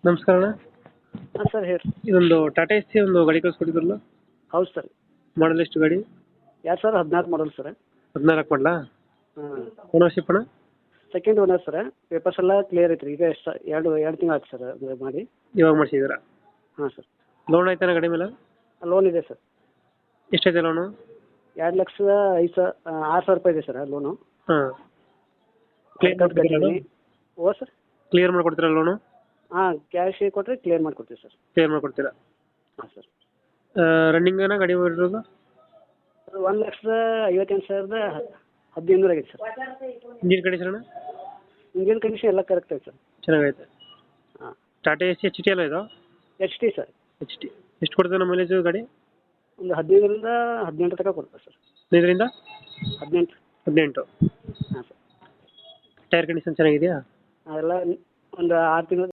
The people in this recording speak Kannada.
ನಮಸ್ಕಾರ ಅಣ್ಣ. ಹಾಂ ಸರ್ ಹೇಳಿ. ಇದೊಂದು ಟಾಟಾ ಎಸ್ ಸಿ ಒಂದು ಗಾಡಿ ಕಳಿಸ್ಕೊಟ್ಟಿದ್ರಲ್ಲ, ಹೌದು ಸರ್. ಮಾಡಲ್ ಎಷ್ಟು ಗಾಡಿ? 2014 ಮಾಡಲ್ ಸರ್. 14 ಮಾಡಲಾ? ಹಾಂ. ಓನರ್ಶಿಪ್ ಅಣ್ಣ? Second owner sir. ಪೇಪರ್ಸ್ ಎಲ್ಲ ಕ್ಲಿಯರ್ ಐತ್ರಿ. ಈಗ ಎಷ್ಟು ಎರಡು ತಿಂಗಳು ಆಯ್ತು ಸರ್ ಅದು ಮಾಡಿ. ಇವಾಗ ಮಾಡಿಸಿದ್ದೀರಾ? ಹಾಂ ಸರ್. ಲೋನ್ ಆಯ್ತಾನ ಗಾಡಿ ಮೇಲೆ? ಲೋನ್ ಇದೆ ಸರ್. ಎಷ್ಟೈತೆ ಲೋನು? 2,06,000 ರೂಪಾಯಿ ಇದೆ ಸರ್ ಲೋನು. ಹಾಂ. ಕ್ಲಿಯರ್ ಮಾಡ್ಕೊಡ್ತೀರಾ? ಓ ಸರ್. ಕ್ಲಿಯರ್ ಮಾಡ್ಕೊಡ್ತೀರಾ ಲೋನು? ಹಾಂ, ಕ್ಯಾಶ್ ಕೊಟ್ಟರೆ ಕ್ಲಿಯರ್ ಮಾಡಿಕೊಡ್ತೀವಿ ಸರ್. ಕ್ಲಿಯರ್ ಮಾಡ್ಕೊಡ್ತೀರಾ? ಹಾಂ ಸರ್. ರನ್ನಿಂಗ್ ಏನೋ ಗಾಡಿ ಓಡಿರೋದು? ಅದು 1,58,1500 ಆಗೈತೆ ಸರ್. ಇಂಜಿನ್ ಕಂಡೀಷನ್ ಅಣ್ಣ? ಇಂಜಿನ್ ಕಂಡೀಷನ್ ಎಲ್ಲ ಕರೆಕ್ಟ್ ಐತೆ ಸರ್. ಚೆನ್ನಾಗೈತೆ. ಹಾಂ. Tata S C H T ಅಲ್ಲ ಇದು? H T sir. H T. ಎಷ್ಟು ಕೊಡ್ತದೆ ನಮ್ಮ ಮೈಲೇಜು ಗಾಡಿ? ಒಂದು 15ರಿಂದ 18 ತನಕ ಕೊಡ್ತದೆ ಸರ್. 5ರಿಂದ 18. 18. ಹಾಂ ಸರ್. ಟೈರ್ ಕಂಡೀಷನ್ ಚೆನ್ನಾಗಿದೆಯಾ? ಅದೆಲ್ಲ ಒಂದು 6 ತಿಂಗಳು